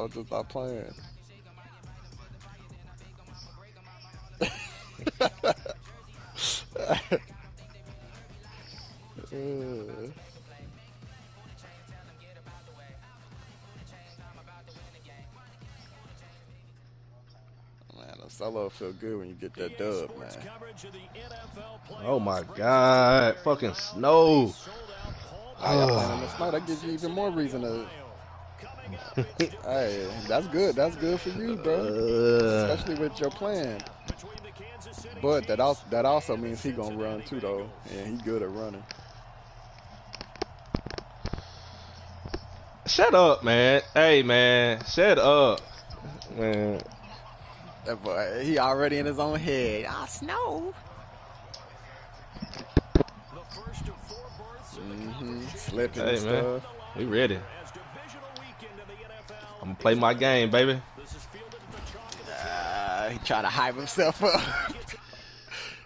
told you stop playing. Uh, Man, a solo feel good when you get that dub, man. Oh my God. Fucking snow. Ah, y'all playing in the snow. That gives you even more reason to. Hey, that's good. That's good for you, bro. Especially with your plan. But that also means he gonna run too, though, and he good at running. Shut up, man. Hey, man. Shut up. Man. That boy, he already in his own head. Ah, snow. Slipping and Hey, man. stuff. We ready. I'm going to play my game, baby. He trying to hype himself up.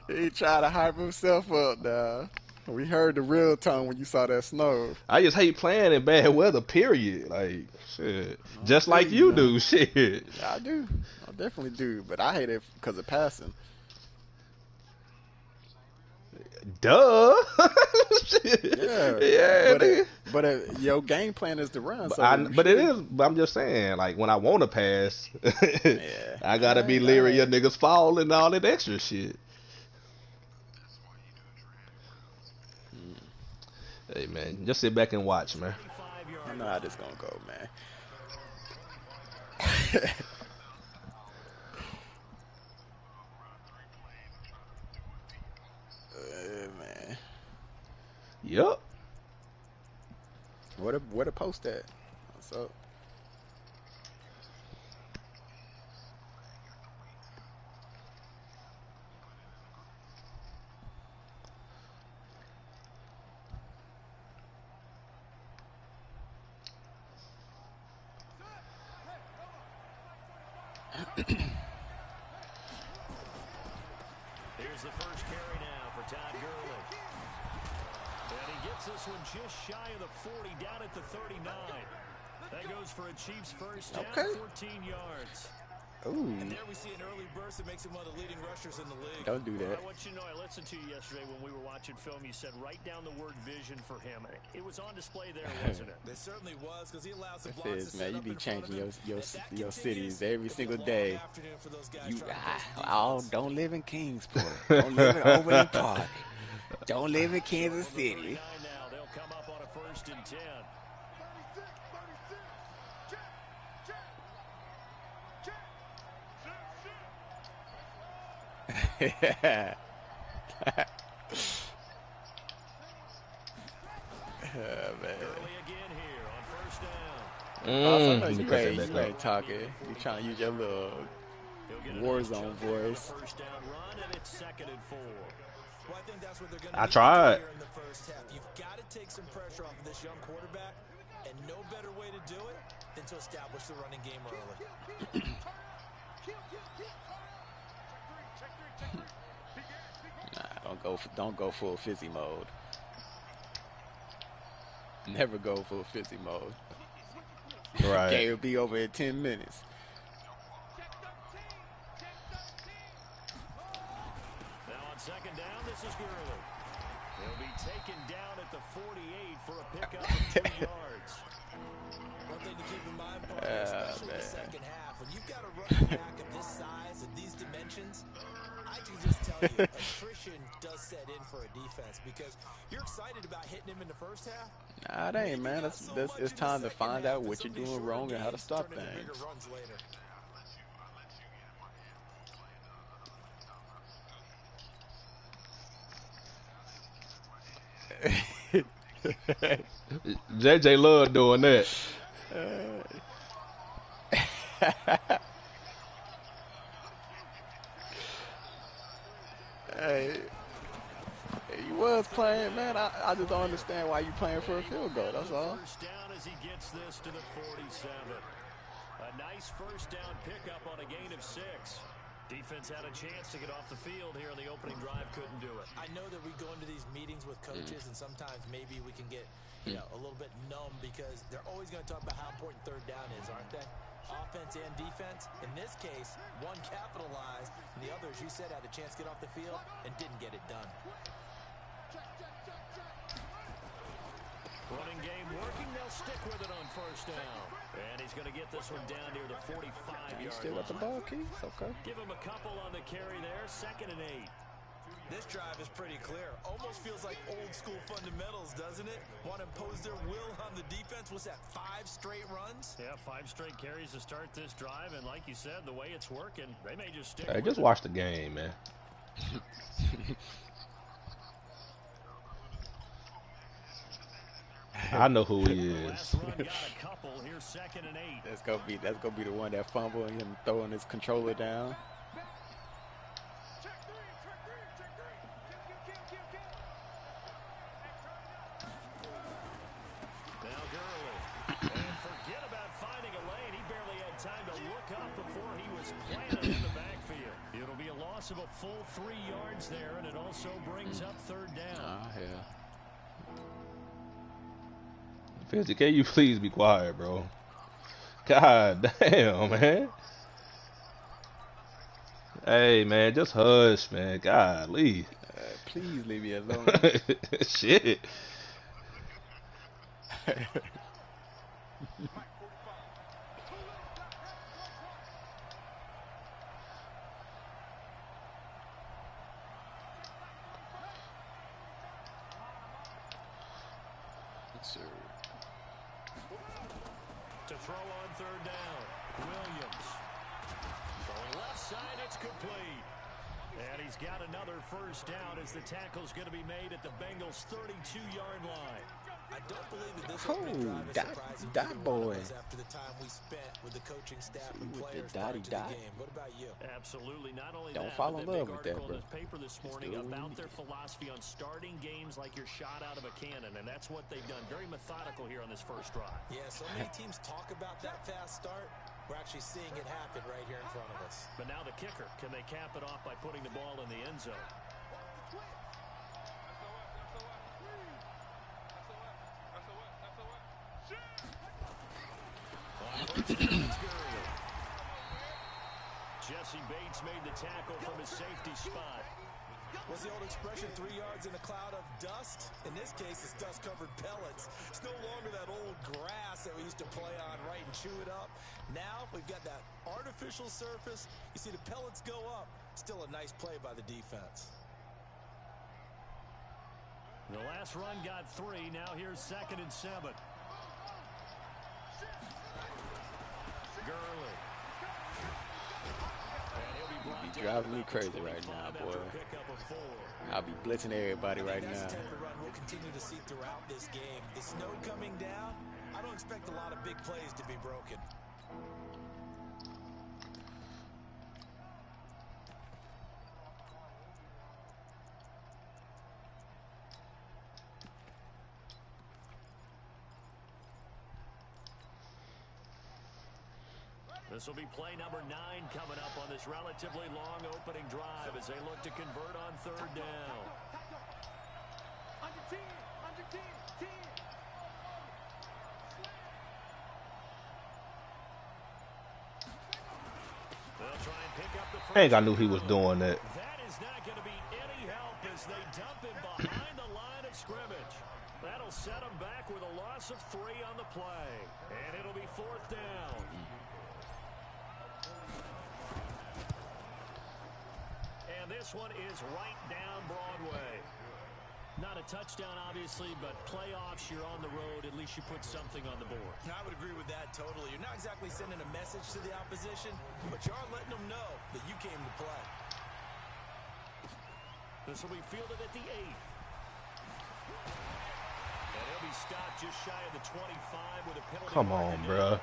He trying to hype himself up now. We heard the real tone when you saw that snow. I just hate playing in bad weather, period. Like, shit. I Just feel like you, you man. do, shit. Yeah, I do. I definitely do. But I hate it because of passing. Duh. Yeah, Yeah, but nigga. your game plan is to run, But, so you but it should. is. But I'm just saying, like when I want to pass, Yeah, I all gotta be right, all leery of right. niggas fall and all that extra shit. Hmm. Hey man, just sit back and watch, man. I know how this gonna go, man. Man, Yup. where to post at? What's up? Here's the first carry now for Todd Gurley. And he gets this one just shy of the 40, down at the 39. That goes for a Chiefs first down, Okay. 14 yards. Ooh, And there we see an early burst that makes him one of the leading rushers in the league. don't do Well, that. I want you to know, I listened to you yesterday when we were watching film. You said write down the word vision for him. It was on display there, wasn't it? It certainly was because he allows the It blocks to is, man. set You up be in front of changing him. your If that your continues, cities every it'll be a single long day. afternoon for those guys You trying to play some don't defense. live in Kingsport. Don't live in Overland Park. Don't live in Kansas From the 39 City. now, they'll come up on a first and 10. Yeah, man. Gurley again here on first down. Boss, I know Let me you cut that ain't back you up. ain't talking. You trying to use your little He'll get a nice Warzone chunk there on the voice. first down run, and it's 2nd and 4. Well, I think that's what they're going to I need to do tried. here in the first half. You've got to take some pressure off of this young quarterback, and no better way to do it than to establish the running game early. Nah, don't go full fizzy mode. Never go full fizzy mode. Right. Game will be over in 10 minutes. Now on 2nd down, this is Gurley. He'll be taken down at the 48 for a pickup of 2 yards. One thing to keep in mind, partner, especially in the Man. second half, when you've got a running back of this size and these dimensions, I can just tell you, attrition does set in for a defense because you're excited about hitting him in the first half. Nah, it ain't, man. It's time to find out what you're doing wrong and how to stop things. JJ love doing that. Hey, you was playing, man. I just don't understand why you playing for a field goal. That's all. First down as he gets this to the 47. A nice first down pickup on a gain of 6. Defense had a chance to get off the field here in the opening drive, couldn't do it. I know that we go into these meetings with coaches, and sometimes maybe we can get, a little bit numb because they're always going to talk about how important third down is, aren't they? offense and defense. In this case, one capitalized, and the other, as you said, had a chance to get off the field and didn't get it done. Running game working. They'll stick with it on first down. And he's going to get this one down near the 45-yard line. Still got the ball, Keith. Okay. Give him a couple on the carry there. 2nd and 8. This drive is pretty clear. Almost feels like old school fundamentals, doesn't it? Want to impose their will on the defense. Was that 5 straight runs? Yeah, 5 straight carries to start this drive. And like you said, the way it's working, they may just stick Hey, with just it. watch the game, man. I know who he is. Last run got a couple. Here's 2nd and 8. That's gonna be the one that fumble and him throwing his controller down. Now Gurley. And forget about finding a lane. He barely had time to look up before he was planted in the backfield. It'll be a loss of a full 3 yards there, and it also brings up 3rd down. Ah, hell. Fizzy, can you please be quiet, bro? God damn, man. Hey, man, just hush, man. Golly. Please leave me alone. Shit. To throw on 3rd down, Williams. Going left side, it's complete. And he's got another first down as the tackle's going to be made at the Bengals' 32-yard line. I don't believe that this opening drive is surprising that either one boy. of us after the time we spent with the coaching staff and with the players prior to the dotty-dot. game. What about you? Absolutely. Not only Don't that, fall but in that love big with that, article bro. in this paper this morning about their philosophy on starting games like you're shot out of a cannon, and that's what they've done. Very methodical here on this first drive. Yeah, so many teams talk about that fast start. We're actually seeing it happen right here in front of us. But now the kicker, can they cap it off by putting the ball in the end zone? Jesse Bates made the tackle from his safety spot. What's the old expression, 3 yards in a cloud of dust? In this case, it's dust-covered pellets. It's no longer that old grass that we used to play on, right, and chew it up. Now we've got that artificial surface. You see the pellets go up. Still a nice play by the defense. The last run got 3. Now here's 2nd and 7. Gurley. You be driving me crazy right now, boy. I'll be blitzing everybody right now. That's the type of run we'll continue to see throughout this game. The snow coming down, I don't expect a lot of big plays to be broken. This will be play number 9 coming up on this relatively long opening drive as they look to convert on 3rd down. They'll try and pick up the first. I think I knew he was doing that. That is not going to be any help as they dump him behind the line of scrimmage. That'll set him back with a loss of 3 on the play. And it'll be 4th down. And this one is right down Broadway. Not a touchdown, obviously, but playoffs, you're on the road. At least you put something on the board. I would agree with that totally. You're not exactly sending a message to the opposition, but you are letting them know that you came to play. This will be fielded at the 8. And he'll be stopped just shy of the 25 with a penalty. Come on, bruh.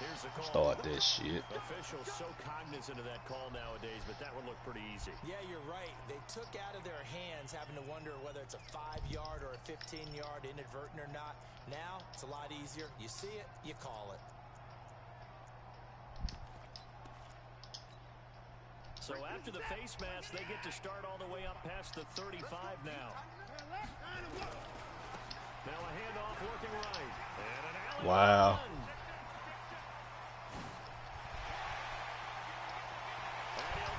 Here's the call. Start this shit. Officials so cognizant of that call nowadays, but that would look pretty easy. Yeah, you're right. They took out of their hands having to wonder whether it's a 5-yard or a 15-yard inadvertent or not. Now, it's a lot easier. You see it, you call it. So after the face mask, they get to start all the way up past the 35 now. Now a handoff looking right. And an alley Wow. run.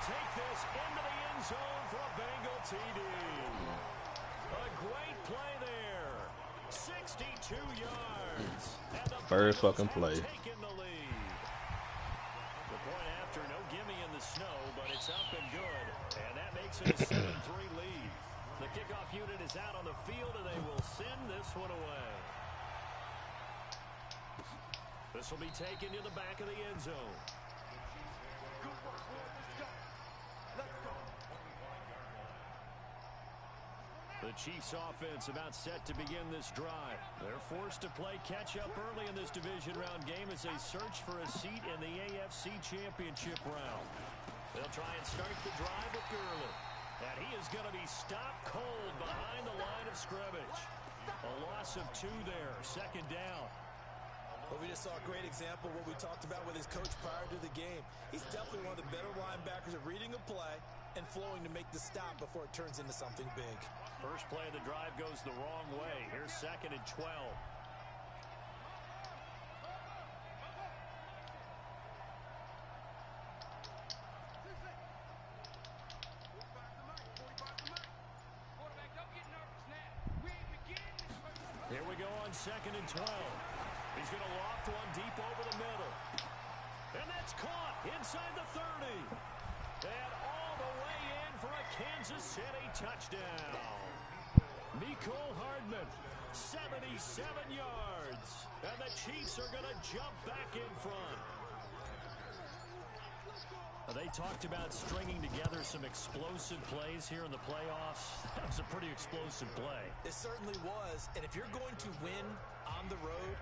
take this into the end zone for a Bengal TD. A great play there. 62 yards. And the First Bengals fucking play. have taken the lead. The point after, no gimme in the snow, but it's up and good. And that makes it a 7-3 lead. The kickoff unit is out on the field, and they will send this one away. This will be taken to the back of the end zone. The Chiefs offense about set to begin this drive. They're forced to play catch-up early in this division round game as they search for a seat in the AFC Championship round. They'll try and start the drive with Gurley. And he is going to be stopped cold behind the line of scrimmage. A loss of 2 there, second down. Well, we just saw a great example of what we talked about with his coach prior to the game. He's definitely one of the better linebackers at reading a play and flowing to make the stop before it turns into something big. First play of the drive goes the wrong way. Here's 2nd and 12. Here we go on 2nd and 12. He's going to loft one deep over the middle. And that's caught inside the 30. And all the way in for a Kansas City touchdown. Mecole Hardman, 77 yards. And the Chiefs are going to jump back in front. They talked about stringing together some explosive plays here in the playoffs. That was a pretty explosive play. It certainly was. And if you're going to win on the road,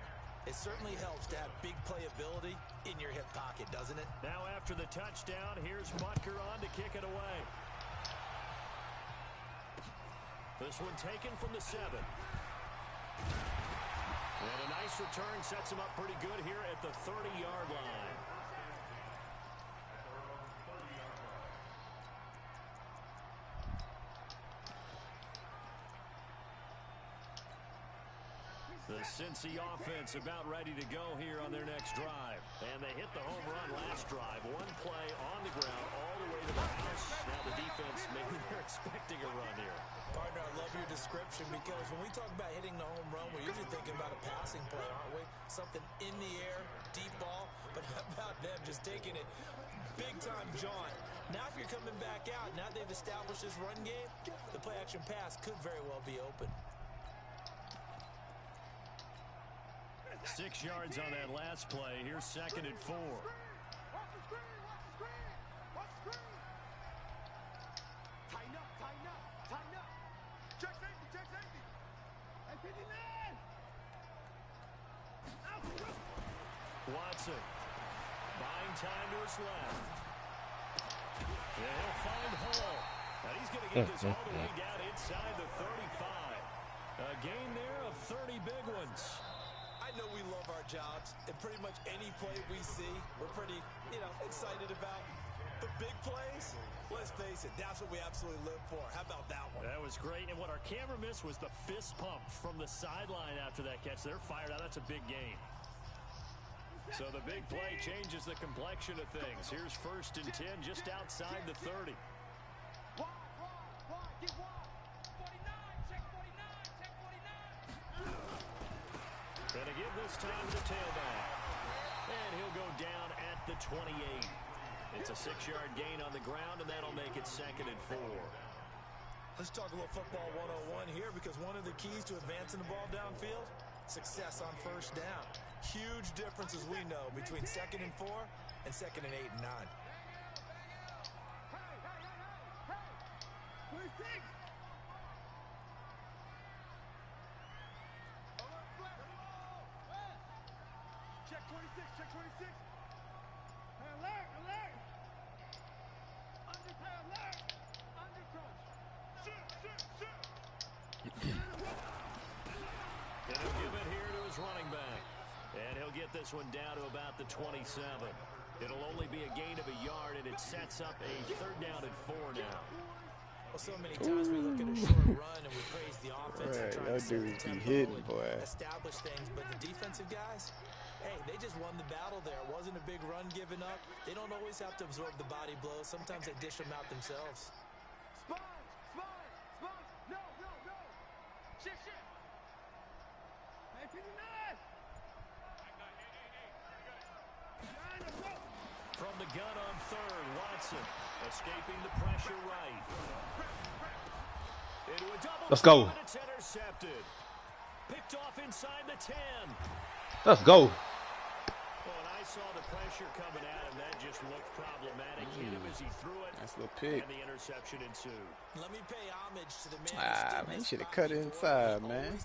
it certainly helps to have big playability in your hip pocket, doesn't it? Now after the touchdown, here's Butker on to kick it away. This one taken from the 7. And a nice return sets him up pretty good here at the 30-yard line. The Cincy offense about ready to go here on their next drive. And they hit the home run last drive. One play on the ground all the way to the house. Now the defense, maybe they're expecting a run here. Partner, I love your description because when we talk about hitting the home run, we're usually thinking about a passing play, aren't we? Something in the air, deep ball. But how about them just taking it big-time jaunt? Now if you're coming back out, now they've established this run game, the play-action pass could very well be open. 6 yards on that last play. Here's 2nd and 4. Watson buying time to his left. And he'll find Hall. And he's going to get this all the way down inside the 35. A gain there of 30 big ones. I know we love our jobs, and pretty much any play we see, we're pretty, excited about. The big plays, let's face it, that's what we absolutely live for. How about that one? That was great, and what our camera missed was the fist pump from the sideline after that catch. They're fired out. That's a big gain. So the big play changes the complexion of things. Here's 1st and 10 just outside the 30. Gonna give this time to the tailback. And he'll go down at the 28. It's a 6-yard gain on the ground, and that'll make it 2nd and 4. Let's talk a little football 101 here, because one of the keys to advancing the ball downfield, success on 1st down. Huge difference, as we know, between 2nd and 4 and 2nd and 8 and 9. Check 26, check 26. Alert, alert. Under alert. Under crunch. Shoot, shoot, shoot. And he'll give it here to his running back. And he'll get this one down to about the 27. It'll only be a gain of a yard, and it sets up a 3rd down and 4 now. Well, so many times we look at a short run and we praise the offense and try to set the tempo and establish things, but the defensive guys, Hey, they just won the battle there. It wasn't a big run given up. They don't always have to absorb the body blows. Sometimes they dish them out themselves. Sponge, sponge, sponge. No, no, no. Shit, shit. 1959. From the gun on third, Watson escaping the pressure right. Into a double Let's go. and it's intercepted. Picked off inside the 10. Let's go. Well, and I saw the pressure coming at him. That just looked problematic. Hit him as he threw it. Nice little pick. And the interception ensued. Let me pay homage to the man. Man, you should have cut it inside, man.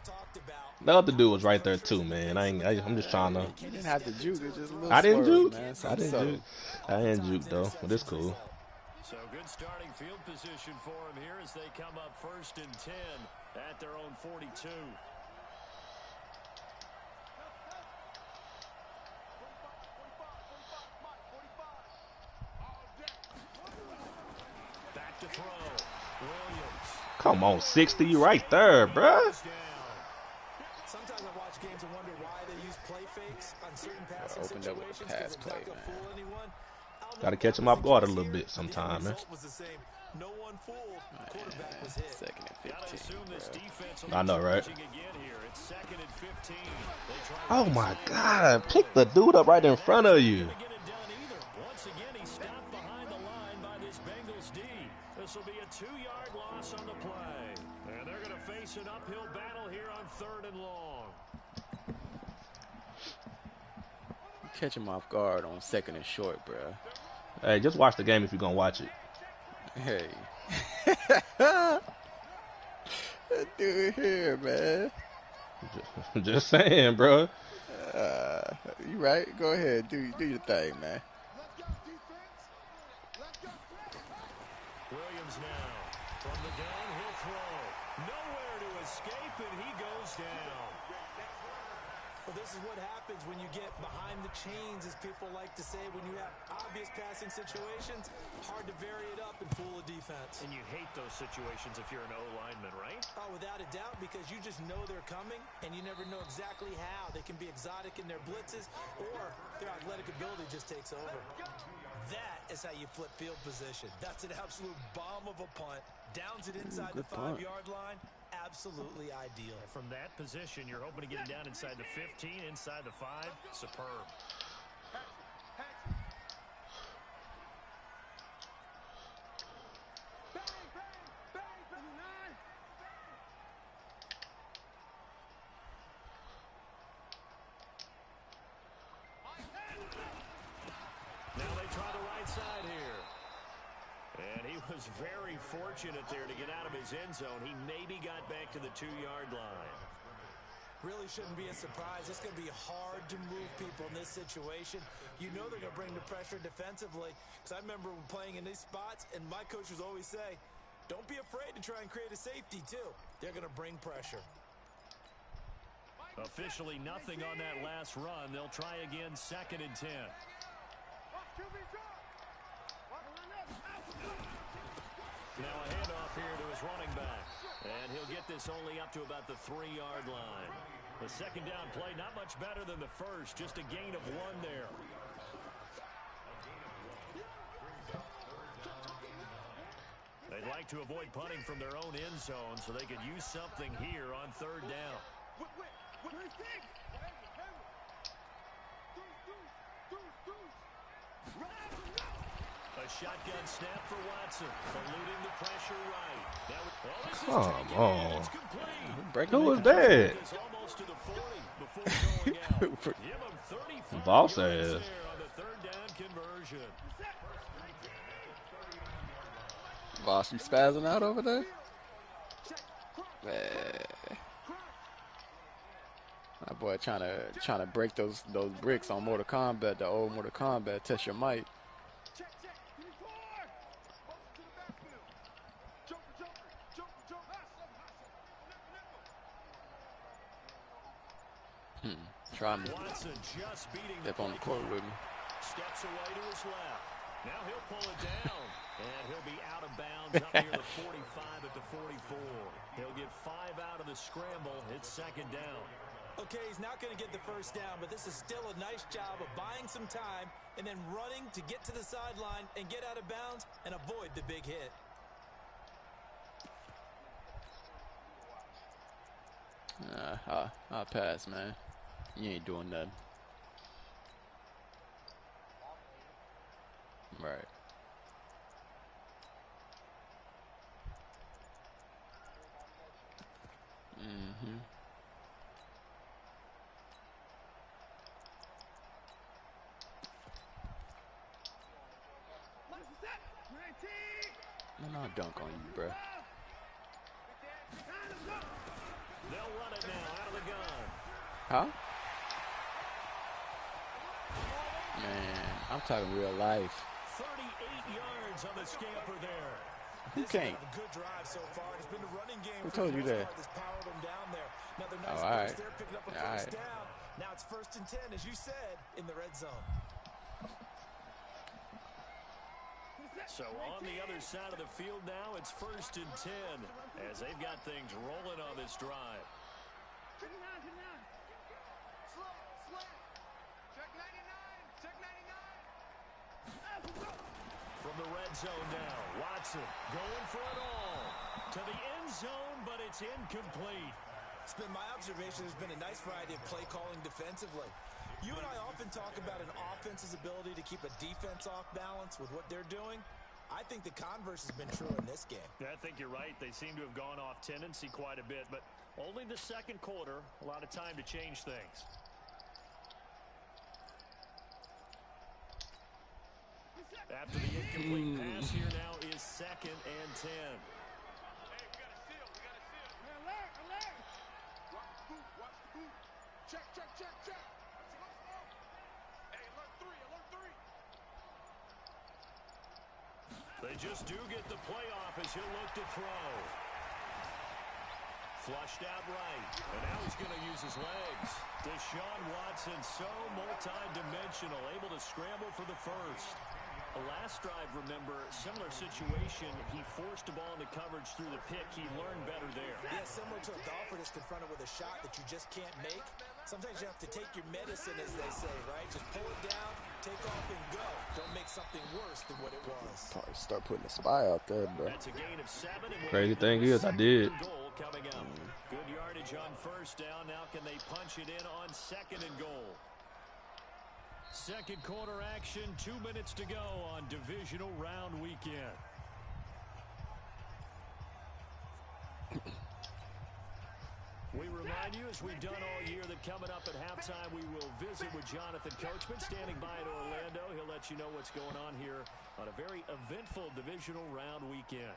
The other dude was right there too, man. I'm just trying to. You didn't have to juke. It just a little I didn't swerve, juke. man. I Something didn't subtle. juke. I didn't juke though, but it's cool. So good starting field position for him here as they come up 1st and 10 at their own 42. Back to throw. Williams. Come on, 60 right there, bruh. Sometimes I watch games and wonder why they use play fakes on certain passing Opened up with a situations pass because it's not play, going to man. fool anyone. Gotta catch him off guard a little bit sometime, man. Was the same. No one fooled. Quarterback was hit. 2nd and Gotta 15. assume this Bro. defense will I know, be right? challenging again here. It's 2nd and 15. They try to Oh get my inside. God! Pick the dude up right in front of you. Not gonna get it done either. Once again, he stopped behind the line by this Bengals D. This will be a 2-yard loss on the play. And they're going to face an uphill battle here on 3rd and long. Catch him off guard on 2nd and short, bro. Hey, just watch the game if you're gonna watch it. Hey. That dude here, man. Just saying, bro. You right? Go ahead. Do your thing, man. Let's go, defense. Let's go, Williams now. From the gun, he'll throw. Nowhere to escape, and he goes down. Well, this is what happens when you get behind the chains, as people like to say. When you have obvious passing situations, hard to vary it up and fool a defense. And you hate those situations if you're an O-lineman, right? Oh, without a doubt, because you just know they're coming, and you never know exactly how. They can be exotic in their blitzes, or their athletic ability just takes over. That is how you flip field position. That's an absolute bomb of a punt. Downs it inside the good punt. 5-yard line. Absolutely ideal. From that position, you're hoping to get it down inside the 15, inside the 5. Superb. bang, bang, bang, 59. Now they try the right side here. And he was very fortunate there to get out of his end zone. He maybe got back to the 2-yard line. Really shouldn't be a surprise. It's going to be hard to move people in this situation. You know they're going to bring the pressure defensively. Because I remember playing in these spots, and my coaches always say, don't be afraid to try and create a safety, too. They're going to bring pressure. Officially nothing on that last run. They'll try again 2nd and 10. QB drop. Now a handoff here to his running back. And he'll get this only up to about the 3-yard line. The 2nd down play, not much better than the first. Just a gain of 1 there. They'd like to avoid punting from their own end zone so they could use something here on 3rd down. A shotgun snap for Watson, eluding the pressure right. Now, this is Come taken in, on. it's complete. Breaking Who it. was that? It's almost to the 40 before going out. Give him 35 Boss yards ass. there on the 3rd down conversion. Boss, you spazzing out over there? Man. My boy trying to break those bricks on Mortal Kombat, the old Mortal Kombat. Test your might. Check, check. Give me 4. Welcome to the backfield. Jumper, jumper, jumper, jumper. Hustle, hustle. Trying to Watson just beating step on the court with me. Steps away to his left. Now he'll pull it down. And he'll be out of bounds up near the 45 at the 44. He'll get 5 out of the scramble. It's 2nd down. Okay, he's not going to get the first down, but this is still a nice job of buying some time and then running to get to the sideline and get out of bounds and avoid the big hit. I'll pass, man. You ain't doing nothing. Right. Mm-hmm. No, dunk on you, bro. They'll run it now out of the gun. Huh? Man, I'm talking real life. 38 yards on the scamper there. Who can't? A good drive so far. It's been a running game. Who told you that? Powered them down there. Another nice all right. There, picking up a first down. Now it's 1st and 10, as you said, in the red zone. So on the other side of the field now, it's 1st and 10 as they've got things rolling on this drive. Check 99. Slow. Check 99. Check 99. From the red zone now, Watson going for it all. To the end zone, but it's incomplete. It's been my observation. There's been a nice variety of play calling defensively. You and I often talk about an offense's ability to keep a defense off balance with what they're doing. I think the converse has been true in this game. Yeah, I think you're right. They seem to have gone off tendency quite a bit, but only the second quarter. A lot of time to change things. After the incomplete pass, here now is 2nd and 10. Hey, we got a seal. Alert. Watch the boot. Check. Hey, alert 3. They just do get the playoff as he'll look to throw. Flushed out right. And now he's going to use his legs. Deshaun Watson, so multi-dimensional, able to scramble for the first. The last drive, remember, similar situation. He forced the ball into coverage through the pick. He learned better there. Yeah, similar to a golfer that's confronted with a shot that you just can't make. Sometimes you have to take your medicine, as they say, right? Just pull it down, take off, and go. Don't make something worse than what it was. Probably start putting a spy out there, bro. That's a gain of 7. And Crazy thing is, I did. Goal coming up. Good yardage on first down. Now can they punch it in on 2nd and goal? Second quarter action, 2 minutes to go on divisional round weekend. We remind you, as we've done all year, that coming up at halftime, we will visit with Jonathan Coachman standing by in Orlando. He'll let you know what's going on here on a very eventful divisional round weekend.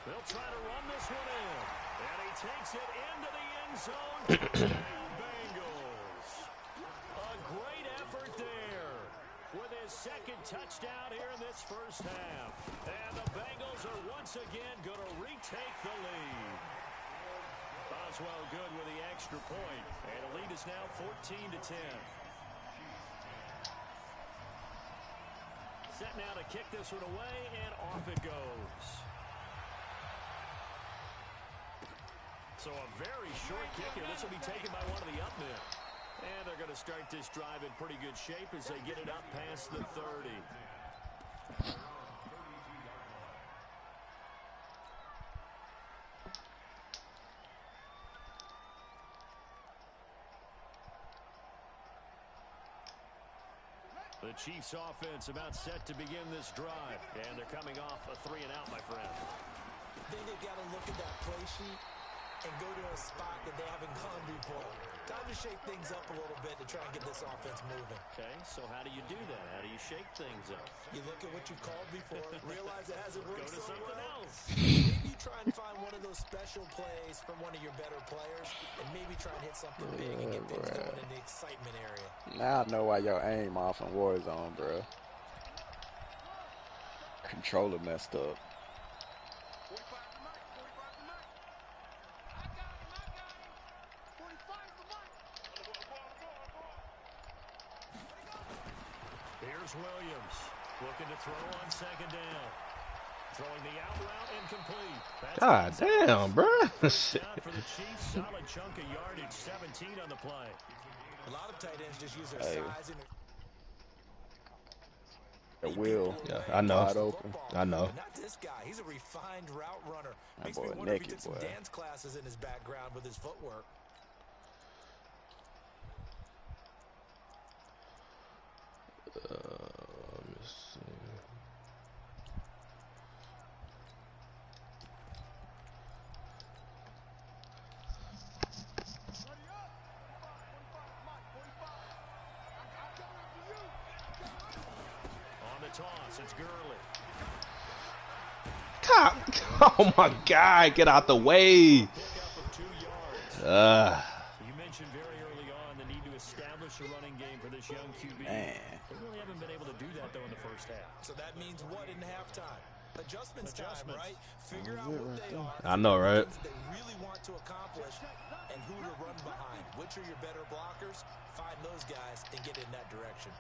They'll try to run this one in. And he takes it into the end zone. Touchdown, Bengals. A great effort there with his 2nd touchdown here in this first half. And the Bengals are once again going to retake the lead. Boswell good with the extra point. And the lead is now 14-10. Set now to kick this one away, and off it goes. So a very short kick here. This will be taken by one of the up men. And they're going to start this drive in pretty good shape as they get it up past the 30. The Chiefs offense about set to begin this drive. And they're coming off a 3-and-out, my friend. I think they've got to look at that play sheet and go to a spot that they haven't gone before. Time to shake things up a little bit to try and get this offense moving. Okay, so how do you do that? How do you shake things up? You look at what you called before, realize it hasn't worked Go to so something well. else. Maybe try and find one of those special plays from one of your better players, and maybe try and hit something big and get things going in the excitement area. Now I know why your aim off in Warzone, bro. Controller messed up. 45 to Mike. I got him. 45 to Mike. Here's Williams looking to throw on 2nd down. Throwing the out route incomplete. That's God damn, bro. Shit. Down for the Chiefs. Solid chunk of yardage. 17 on the play. A lot of tight ends just use their size and At will. Yeah, I know. Wide open. I know. But not this guy. He's a refined route runner. That Makes boy me wonder if he naked, took some boy. dance classes in his background with his footwork. Let me see. On the toss, it's Gurley. God, oh my God, get out the way. Pickup of 2 yards. You mentioned very early on the need to establish a running game for this young QB. Man. They really haven't been able to do that, though, in the first half. So that means what in halftime? Adjustments time, right? Figure out That's it what right they there. are. I know, right? Things they really want to accomplish and who to run behind. Which are your better blockers? Find those guys and get in that direction.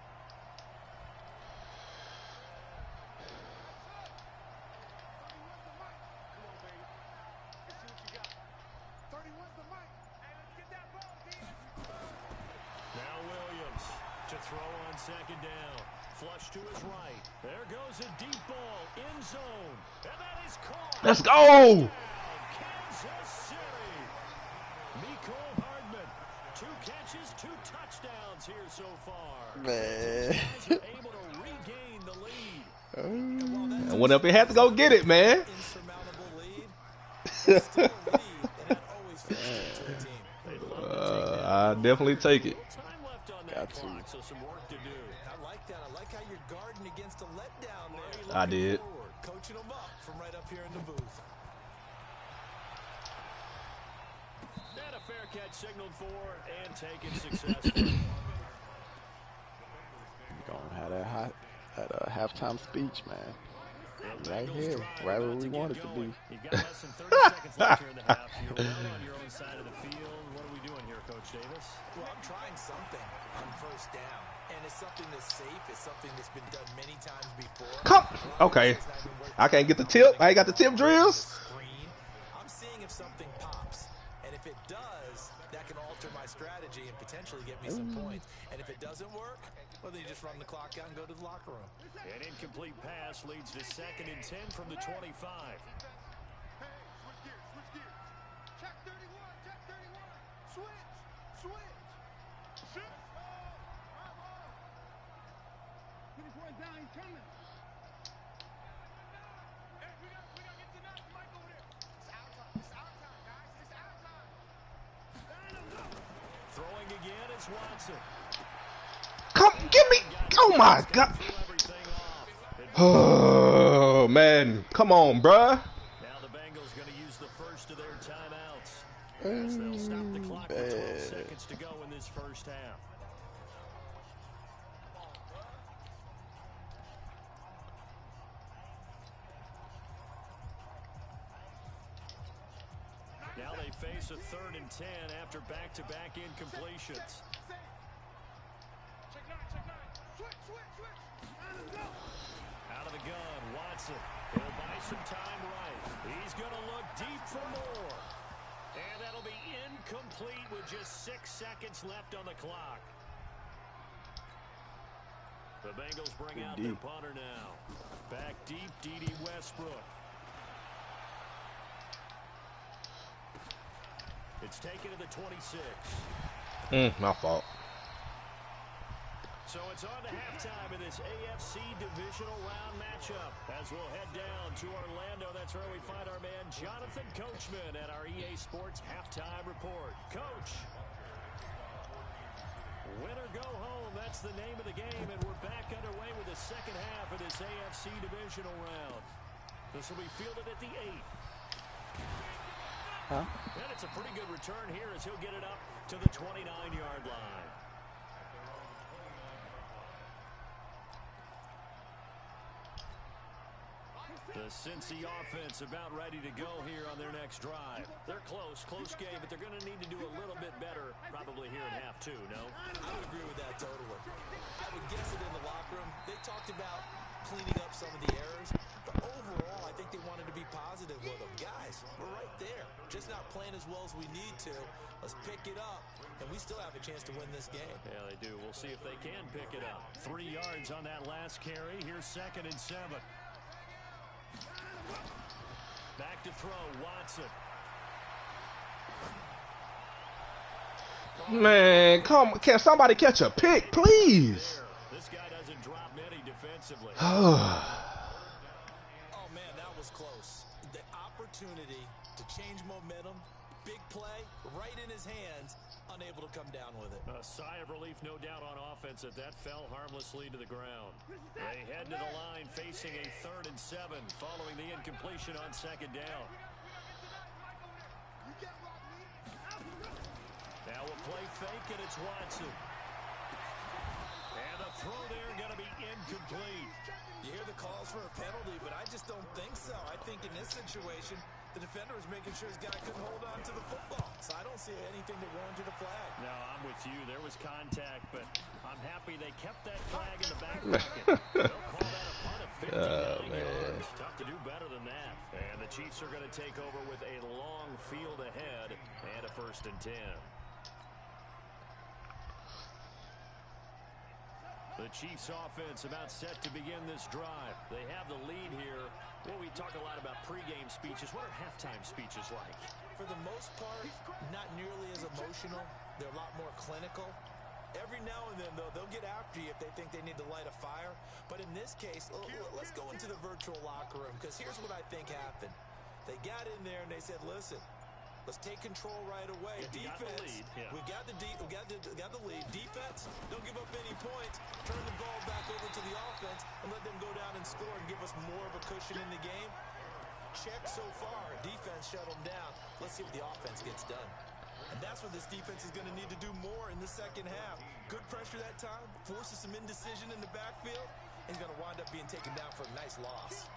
Now Williams to throw on second down. Flush to his right. There goes a deep ball in zone. And that is caught. Let's go. Kansas City. Miko Hardman. 2 catches, 2 touchdowns here so far. Man. These guys are able to regain the lead. And what if he had to go get it, man? Insurmountable lead. It's still a lead, and that always feels good to a team. They'd love to take that. I definitely take it. Time left on that Got to. clock, so some work to do. I like that. I like how you're guarding against a letdown there. I did. Forward, coaching them up from right up here in the booth. And a fair catch signaled for and taken successfully. Gonna have that halftime speech, man. The Right Bengals here, drive right where about we to get want it to be. going. You've got less than 30 seconds left here in the half. You're well on your own side of the field. What are we doing here, Coach Davis? Well, I'm trying something on first down. And it's something that's safe. It's something that's been done many times before. Come. Okay. I can't get the tip. I ain't got the tip drills. Screen. I'm seeing if something pops. And if it does, that can alter my strategy and potentially get me some points. And if it doesn't work, well, then you just run the clock out and go to the locker room. An incomplete pass leads to 2nd and 10 from the 25. Hey, switch gears, switch gears. Check 31, check 31. Switch, switch. Shoot. Put his one down, he's coming. Hey, we gotta get to that mic over there. It's our time, guys. It's our time. Line him up. Throwing again is Watson. Come, give me. Oh my God. Threw everything off. Oh man, come on, bruh. Now the Bengals going to use the first of their timeouts. As they'll stop the clock with 12 seconds to go in this first half. Now they face a 3rd and 10 after back-to-back incompletions. Check nine, check nine. Switch, switch, switch. Line him up. Out of the gun, Watson. He'll buy some time right. He's going to look deep for more. And that'll be incomplete with just 6 seconds left on the clock. The Bengals bring out their punter now. Back deep, D.D. Westbrook. It's taken to the 26. My fault. So it's on to halftime in this AFC divisional round matchup. As we'll head down to Orlando, that's where we find our man Jonathan Coachman at our EA Sports Halftime Report. Coach, win or go home, that's the name of the game, and we're back underway with the second half of this AFC divisional round. This will be fielded at the 8. Huh? And it's a pretty good return here as he'll get it up to the 29-yard line. The Cincy offense about ready to go here on their next drive. They're close game, but they're going to need to do a little bit better probably here in half 2, no? I would agree with that totally. I would guess it in the locker room. They talked about cleaning up some of the errors, but overall, I think they positive with them. Guys, we're right there. Just not playing as well as we need to. Let's pick it up, and we still have a chance to win this game. Yeah, they do. We'll see if they can pick it up. 3 yards on that last carry. Here's 2nd and 7. Back to throw, Watson. Man, come, can somebody catch a pick, please? This guy doesn't drop many defensively. Oh, man, that was close. The opportunity to change momentum, big play, right in his hands, unable to come down with it. A sigh of relief, no doubt, on offense that fell harmlessly to the ground. They head to the line facing a 3rd and 7 following the incompletion on 2nd down. Now a play fake, and it's Watson. And the throw there going to be incomplete. You hear the calls for a penalty, but I just don't think so. I think in this situation, the defender was making sure his guy couldn't hold on to the football. So I don't see anything that warranted a flag. No, I'm with you. There was contact, but I'm happy they kept that flag in the back pocket. They'll call that a punt of 59 yards. Tough to do better than that. And the Chiefs are going to take over with a long field ahead and a 1st and 10. The Chiefs offense about set to begin this drive. They have the lead here. Well, we talk a lot about pregame speeches. What are halftime speeches like? For the most part, not nearly as emotional. They're a lot more clinical. Every now and then, though, they'll get after you if they think they need to light a fire. But in this case, let's go into the virtual locker room, because here's what I think happened. They got in there and they said, listen, let's take control right away. Yeah, Defense, we got the lead. Defense, don't give up any points. Turn the ball back over to the offense and let them go down and score and give us more of a cushion in the game. Check so far. Defense shut them down. Let's see what the offense gets done. And that's what this defense is going to need to do more in the 2nd half. Good pressure that time, forces some indecision in the backfield. He's going to wind up being taken down for a nice loss.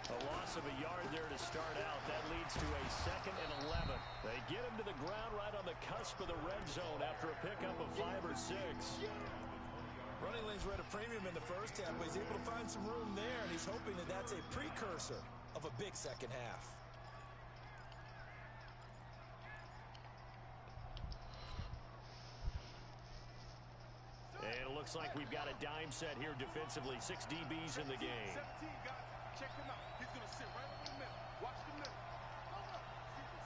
A loss of a yard there to start out. That leads to a 2nd and 11. They get him to the ground right on the cusp of the red zone after a pickup of 5 or 6. Running lanes were at a premium in the first half, but he's able to find some room there, and he's hoping that that's a precursor of a big 2nd half. And it looks like we've got a dime set here defensively. 6 DBs in the game. 17 guys. Check him out. He's going to sit right over the middle. Watch the middle.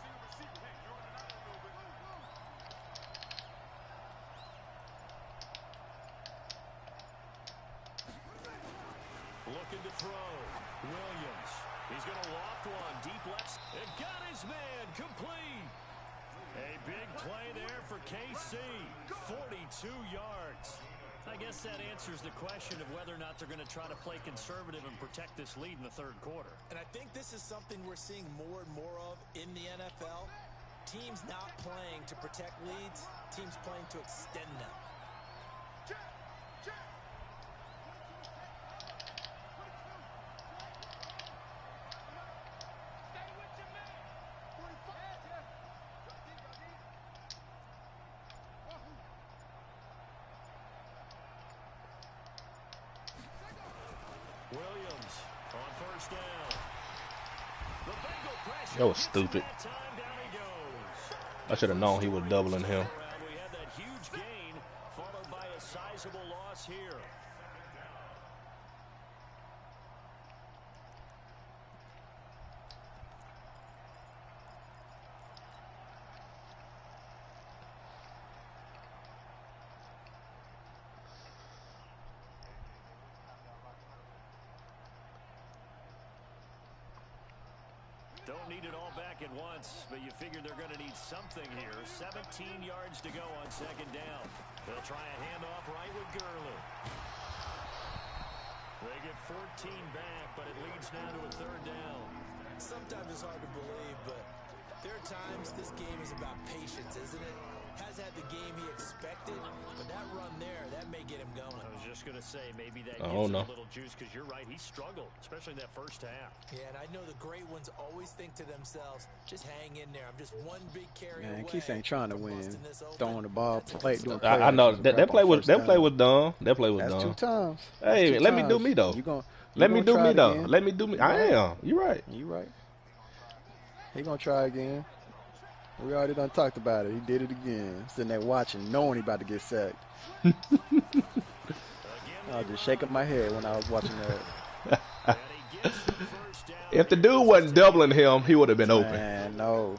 Single receiver. Hey, you're on an island a little bit. Looking to throw. Williams. He's going to loft one. Deep left. It got his man. Complete. A big play there for KC. 42 yards. I guess that answers the question of whether or not they're going to try to play conservative and protect this lead in the 3rd quarter. And I think this is something we're seeing more and more of in the NFL. Teams not playing to protect leads, teams playing to extend them. Williams on 1st down. The Bengal pressure. That was stupid. That time, down he goes. I should have known he was doubling him. We had that huge gain followed by a sizable loss here. Don't need it all back at once, but you figure they're going to need something here. 17 yards to go on 2nd down. They'll try a handoff right with Gurley. They get 14 back, but it leads now to a 3rd down. Sometimes it's hard to believe, but there are times this game is about patience, isn't it? Has had the game he expected, but that run there, that may get him going. I was just going to say, maybe that I gives don't him know. a little juice, because you're right, he struggled, especially in that 1st half. Yeah, and I know the great ones always think to themselves, just hang in there. I'm just one big carry Man, away. Keith ain't trying to from win. busting this open. Throwing the ball, That's a play, good doing start. I know that play was dumb. That play was That's dumb. 2 times. Hey, That's 2 let me do times. me though. You Let me gonna do try me it though. again? Let me do me. I am. You right. You right. He gonna try again. We already done talked about it. He did it again. Sitting there watching, knowing he about to get sacked. I was just shaking my head when I was watching that. If the dude wasn't doubling him, he would have been open. Man, no.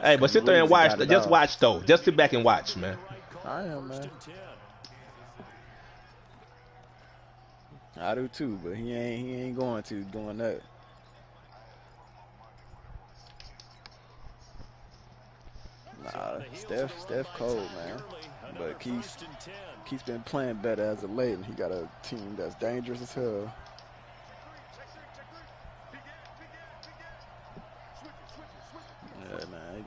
Hey, but sit there and watch. Got it Just off. watch though. Just sit back and watch, man. I am, man. I do too, but he ain't going to doing that. Nah, Steph cold, man. But Keith's been playing better as of late, and he got a team that's dangerous as hell. Yeah, man, he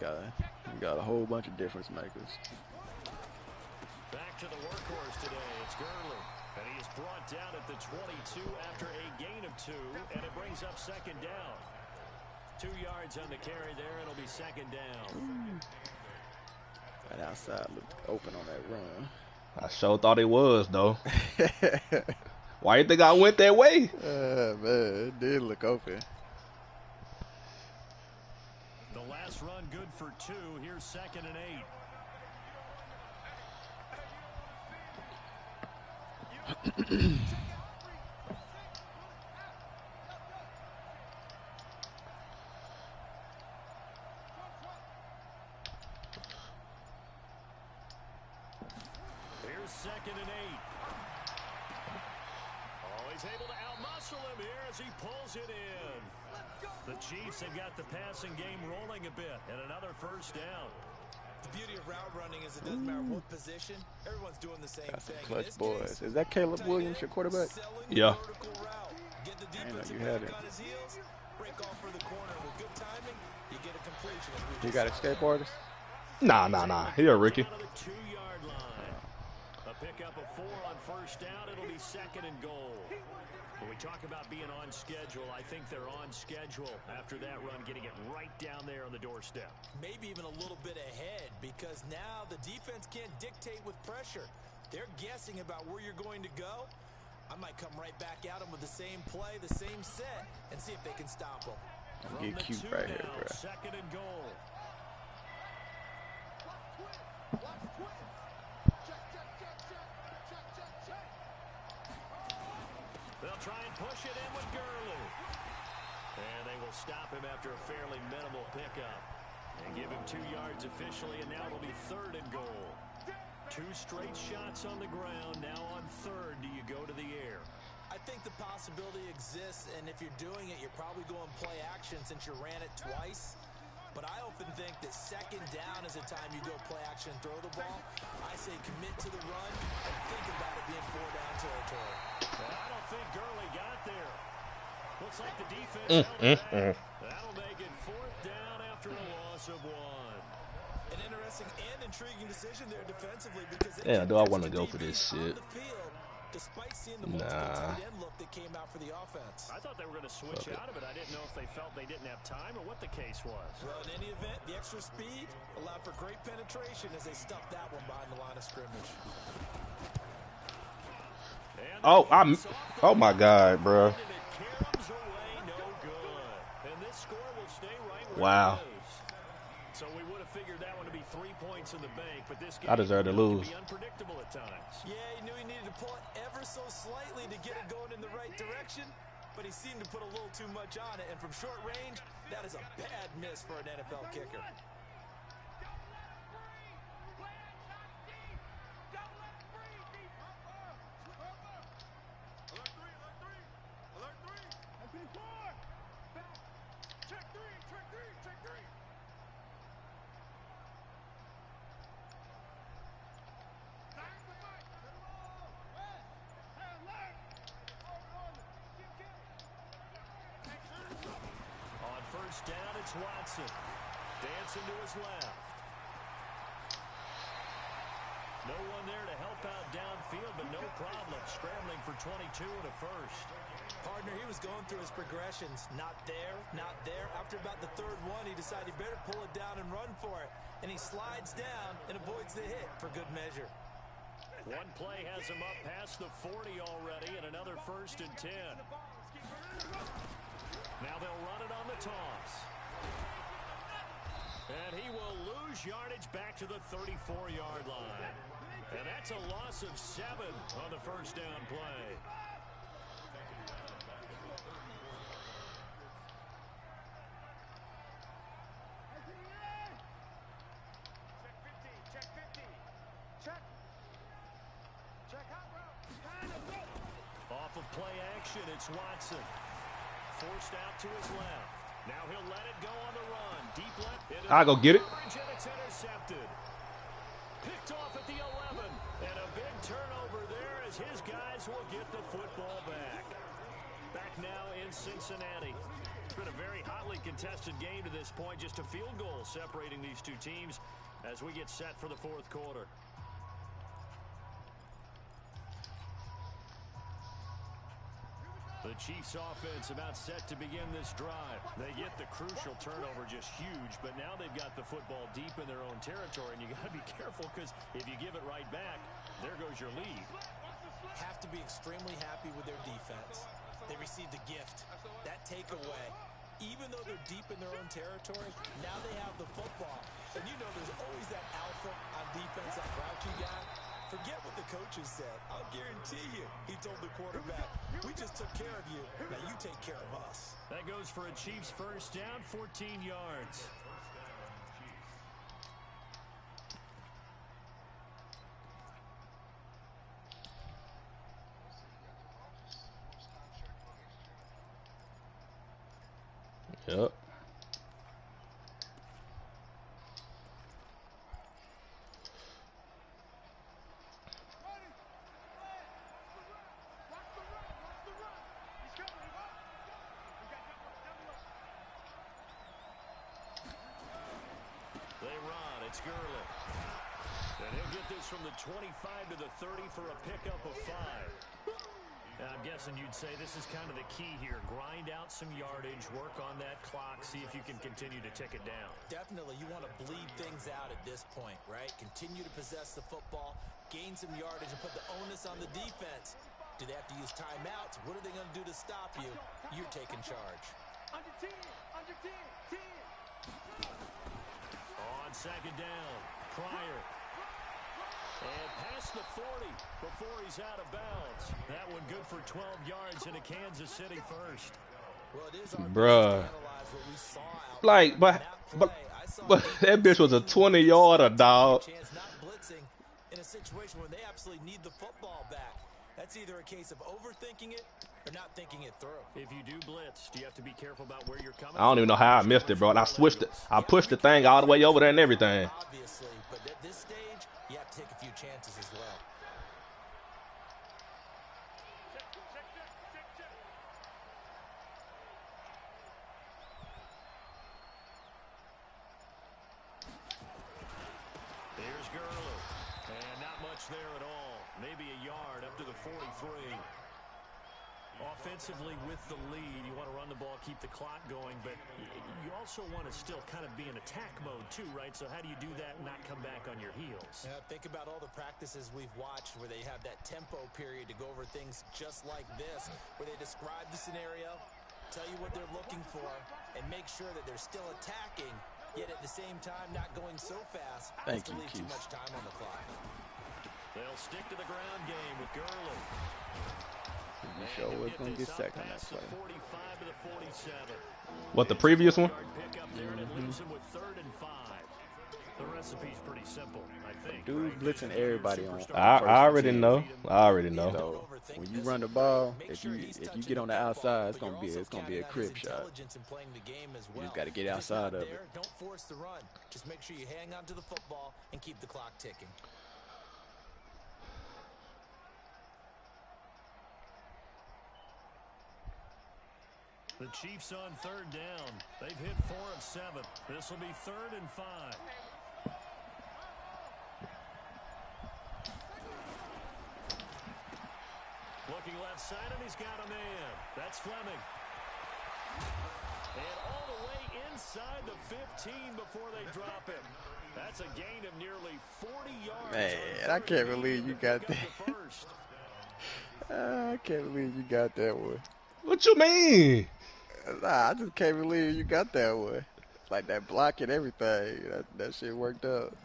got a whole bunch of difference makers. Back to the workhorse today. It's Gurley. And he is brought down at the 22 after a gain of 2, and it brings up second down. 2 yards on the carry there, it'll be second down. Right outside looked open on that run. I sure thought it was though. Why you think I went that way? Man, it did look open. The last run good for 2. Here's 2nd and 8. Here's 2nd and 8. Oh, he's able to outmuscle him here as he pulls it in. The Chiefs have got the passing game rolling a bit, and another first down. The beauty of route running is it doesn't matter what position, everyone's doing the same Got some thing. clutch boys. Is that Caleb Williams, your quarterback? Yeah. I didn't know you had it. Break off for the corner with good timing, you get a completion. He got escape artist? Nah. Here, Ricky. Down to the 2-yard line. A pickup of 4 on first down. It'll be 2nd and goal. When we talk about being on schedule, I think they're on schedule after that run, getting it right down there on the doorstep. Maybe even a little bit ahead, because now the defense can't dictate with pressure. They're guessing about where you're going to go. I might come right back at them with the same play, the same set, and see if they can stop them. Get cute right here, bro. 2nd and goal. They'll try and push it in with Gurley. And they will stop him after a fairly minimal pickup. And give him 2 yards officially, and now it'll be 3rd and goal. 2 straight shots on the ground. Now on 3rd, do you go to the air? I think the possibility exists, and if you're doing it, you're probably going play action since you ran it twice. But I often think that 2nd down is a time you go play action and throw the ball. I say commit to the run and think about it being 4-down territory. Well, I don't think Gurley got there. Looks like the defense held it back. That'll make it 4th down after a loss of 1. An interesting and intriguing decision there defensively, because Yeah, do I want to go for this shit? Despite seeing the multiple tight end look that came out for the offense. I thought they were going to switch out of it. I didn't know if they felt they didn't have time or what the case was. Well, in any event, the extra speed allowed for great penetration as they stuffed that one behind the line of scrimmage. Oh my God, bro. Wow. So we would have figured that one to be 3 points in the bank, but this game I deserve to lose. can be unpredictable at times. Yeah, he knew he needed to pull it ever so slightly to get it going in the right direction, but he seemed to put a little too much on it, and from short range, that is a bad miss for an NFL kicker. First down, it's Watson. Dancing to his left. No one there to help out downfield, but no problem. Scrambling for 22 and a first. Partner, he was going through his progressions. Not there, not there. After about the 3rd one, he decided he better pull it down and run for it. And he slides down and avoids the hit for good measure. One play has him up past the 40 already, and another 1st and 10. Now they'll run it on the toss. And he will lose yardage back to the 34-yard line. And that's a loss of 7 on the first down play. Check 50. Check. Check hot route. Off of play action, it's Watson. Forced out to his left. Now he'll let it go on the run. Deep left. I'll go get it. And it's intercepted. Picked off at the 11. And a big turnover there as his guys will get the football back. Back now in Cincinnati. It's been a very hotly contested game to this point. Just a field goal separating these two teams as we get set for the fourth quarter. The Chiefs offense about set to begin this drive. They get the crucial turnover, just huge, but now they've got the football deep in their own territory, and you got to be careful because if you give it right back, there goes your lead. Have to be extremely happy with their defense. They received a gift. That takeaway, even though they're deep in their own territory, now they have the football. And you know there's always that alpha on defense, that grouchy guy. Forget what the coaches said. I'll guarantee you, he told the quarterback, we just took care of you. Now you take care of us. That goes for a Chiefs first down, 14 yards. Yep. And he'll get this from the 25 to the 30 for a pickup of 5. Now, I'm guessing you'd say this is kind of the key here. Grind out some yardage, work on that clock, see if you can continue to tick it down. Definitely, you want to bleed things out at this point, right? Continue to possess the football, gain some yardage, and put the onus on the defense. Do they have to use timeouts? What are they going to do to stop you? You're taking charge. Under 10, under 10, 10. On second down, Pryor. And past the 40 before he's out of bounds. That one good for 12 yards into Kansas City first. Well, it is our Bruh. to analyze what we saw out Like, but that bitch was a 20-yarder, dog. chance not blitzing in a situation where they absolutely need the football back. That's either a case of overthinking it or not thinking it through. If you do blitz, do you have to be careful about where you're coming I don't even know how I missed it, bro. And I switched it. I pushed the thing all the way over there and everything. Obviously, but at this stage, you have to take a few chances as well. Here's Gurley. And not much there at all. Maybe a yard up to the 43. Offensively with the lead, you want to run the ball, keep the clock going, but you also want to still kind of be in attack mode too, right? So how do you do that and not come back on your heels? Yeah, think about all the practices we've watched where they have that tempo period to go over things just like this, where they describe the scenario, tell you what they're looking for, and make sure that they're still attacking, yet at the same time not going so fast as to leave too much time on the clock. They'll stick to the ground game with Gurley. You sure was going to get sacked on that play. 45 to the 47. What, the previous one? Pick up there and it leaves him with 3rd and 5. The recipe's pretty simple, I think. Dude blitzing everybody on. I already know. I already know. So when you run the ball, if you get on the outside, it's gonna be a crib shot. You just got to get outside of it. Don't force the run. Just make sure you hang on to the football and keep the clock ticking. The Chiefs on 3rd down. They've hit 4 of 7. This will be 3rd and 5. Looking left side, and he's got a man. That's Fleming. And all the way inside the 15 before they drop him. That's a gain of nearly 40 yards. Man, I can't believe you got that. I can't believe you got that one. What you mean? Nah, I just can't believe you got that one. Like that block and everything. That shit worked out.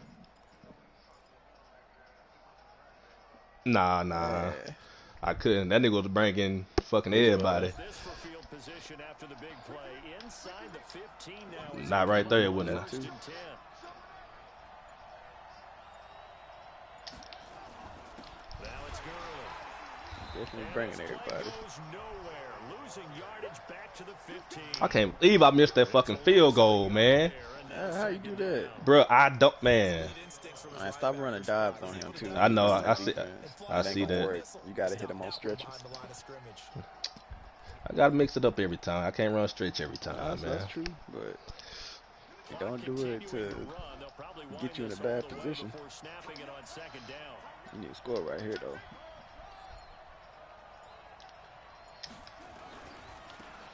Nah. Yeah. I couldn't. That nigga was bringing fucking everybody. This for field position after the big play. Inside the 15 now. Not right there, it wouldn't have. First and 10. Now it's Gurley. Definitely bringing everybody. Goes nowhere. Losing yardage back to the 15. I can't believe I missed that fucking field goal, man. How you do that? Bro, I don't, man. Man, stop running dives on him too. I know, I see Ain't gonna that. work. You gotta hit him on stretches. I gotta mix it up every time. I can't run stretch every time, man. That's true, but you don't do it to get you in a bad position. You need to score right here, though.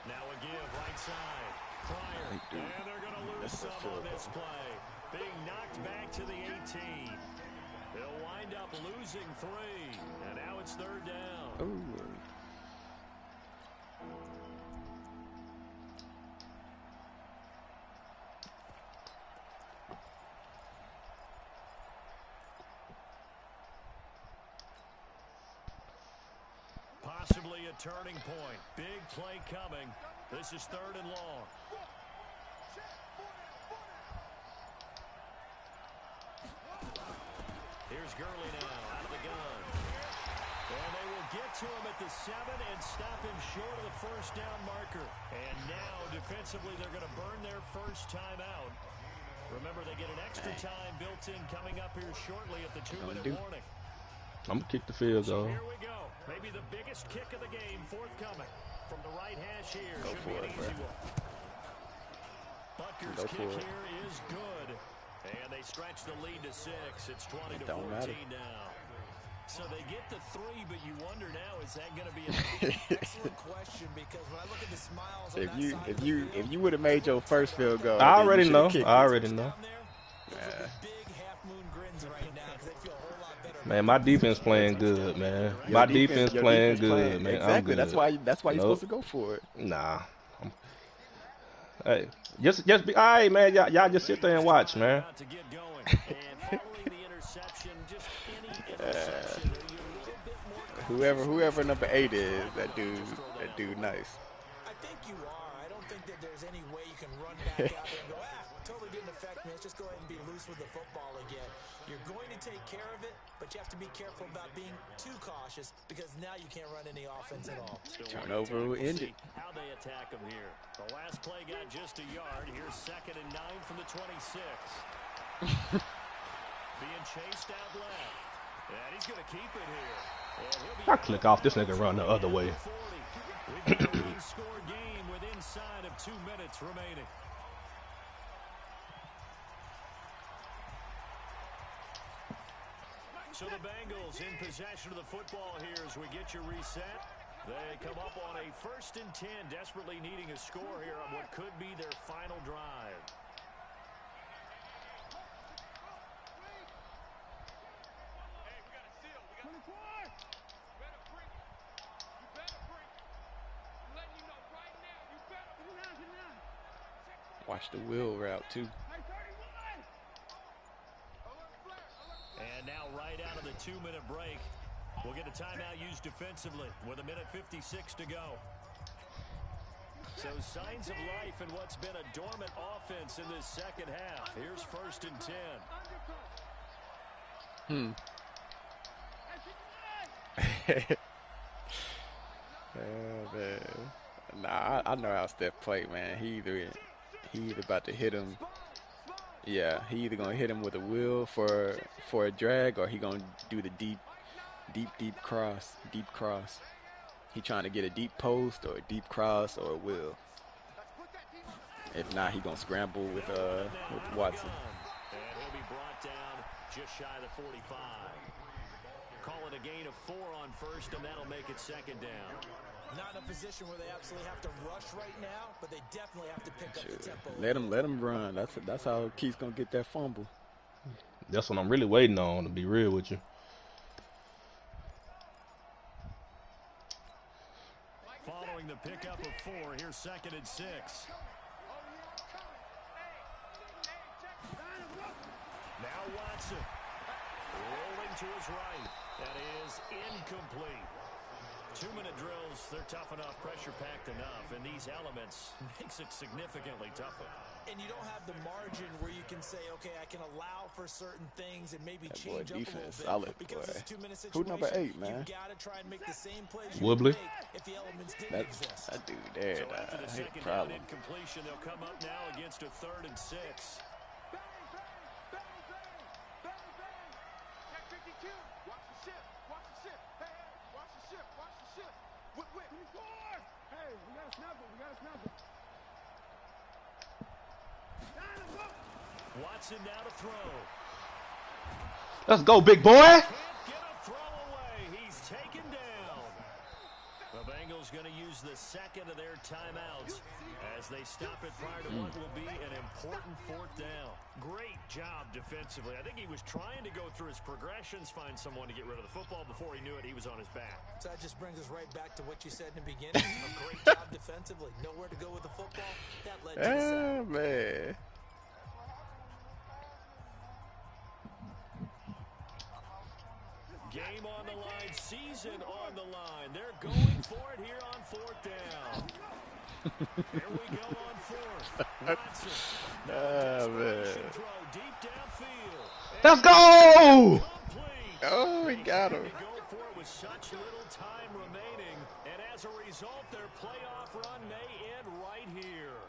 Now a give right side. Pryor. Hey, dude. And they're going to lose some on this play. Being knocked back to the 18. They'll wind up losing 3. And now it's third down. Ooh. Possibly a turning point. Big play coming. This is third and long. Here's Gurley now out of the gun. And they will get to him at the 7 and stop him short of the first down marker. And now defensively they're going to burn their first time out. Remember, they get an extra time built in coming up here shortly at the 2-minute warning. I'm gonna kick the field goal. So here we go. Maybe the biggest kick of the game forthcoming from the right hash here. Should be an easy one. Butker's kick here is good. And they stretch the lead to 6. It's 20-14 now. So they get the 3, but you wonder now, is that going to be an excellent question? Because when I look at the smiles on that side, if you would have made your first field goal, I already know. I already know. Man, my defense playing good, man. My defense playing good, man. Exactly. I'm good. That's why you're supposed to go for it. Nah. Hey, just be all right, man. Y'all just sit there and watch, man. Whoever number 8 is, that dude nice. I think you are. I don't think that there's any way you can run back out there and go, totally didn't affect me. Let's just go ahead and be loose with the football again. You're going to take care of it, but you have to be careful about being too cautious because now you can't run any offense at all. Turnover will end it. How they attack him here. The last play got just a yard. Here's 2nd and 9 from the 26. Being chased out left. And he's going to keep it here. I click off. This nigga run the other way. We've got a one-score game with inside of 2 minutes remaining. So the Bengals in possession of the football here as we get you reset. They come up on a 1st and 10, desperately needing a score here on what could be their final drive. Watch the wheel route too. And now right out of the 2-minute break, we'll get a timeout used defensively with 1:56 to go. So signs of life in what's been a dormant offense in this second half. Here's 1st and 10. Oh, man. Nah, I know how Steph play, man. He either about to hit him. Yeah, he either gonna hit him with a wheel for a drag, or he gonna do the deep cross. He trying to get a deep post or a deep cross or a wheel. If not, he gonna scramble with Watson. And he'll be brought down just shy of the 45. Call it a gain of 4 on 1st, and that'll make it 2nd down. Not in a position where they absolutely have to rush right now, but they definitely have to pick up the tempo. Let him run. That's how Keith's gonna get that fumble. That's what I'm really waiting on, to be real with you. Following the pickup of 4, here's 2nd and 6. Watson. Rolling to his right. That is incomplete. 2-minute drills, they're tough enough, pressure-packed enough, and these elements makes it significantly tougher. And you don't have the margin where you can say, okay, I can allow for certain things and maybe That boy change up a little defense bit. solid, Because boy. it's a 2-minute Who situation. number 8, man? You've got to try and make the same plays you Woodley. would make if the elements didn't That exist. dude there, So after the he a second down problem. incompletion, they'll come up now against a 3rd and 6. Bang, bang, bang, bang, bang, bang. Check 52. Watch the ship. Watch the ship. Hey, hey, watch the ship. Watch the ship. Whip, whip. Hey, we got a snapper. We got a snapper. Watson now to throw. Let's go, big boy. Can't get a throw away. He's taken down. The Bengals going to use the second of their timeouts as they stop it prior to what will be an important 4th down. Great job defensively. I think he was trying to go through his progressions, find someone to get rid of the football. Before he knew it, he was on his back. So that just brings us right back to what you said in the beginning. A great job defensively. Nowhere to go with the football. That led to the sack. Ah, man. Game on the line, season on the line. They're going for it here on 4th down. Here we go on 4th. Watson. Ah, man. Throw deep downfield. Let's go. Complete. Oh, he got him. To go for it with such little time remaining, and as a result, their playoff run may end right here.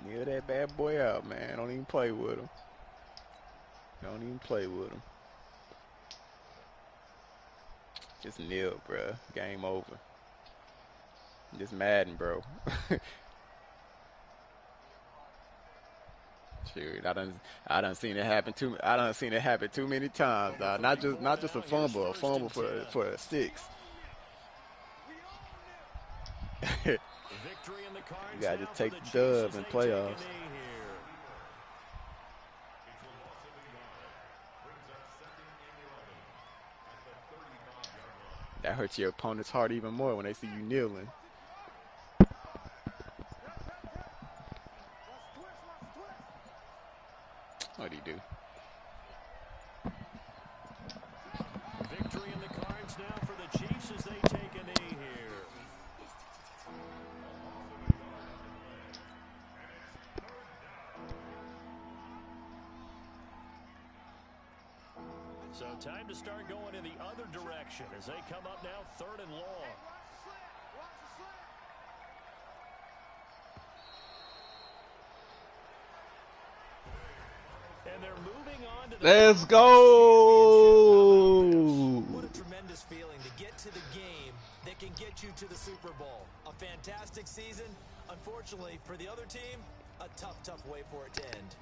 Kneel that bad boy out, man. Don't even play with him. Don't even play with him. Just kneel, bruh. Game over. Just Madden, bro. Shoot, I done seen it happen too. I done seen it happen too many times. Dog. Not just a fumble for a 6. Victory in the cards. You gotta now just for take the the Chiefs dub as in they playoffs. take a knee here. That hurts your opponent's heart even more when they see you kneeling. What'd he do? Victory in the cards now for the Chiefs as they take a knee here. So time to start going in the other direction as they come up now 3rd and long. And they're moving on to the Let's go. What a tremendous feeling to get to the game that can get you to the Super Bowl. A fantastic season. Unfortunately, for the other team, a tough way for it to end.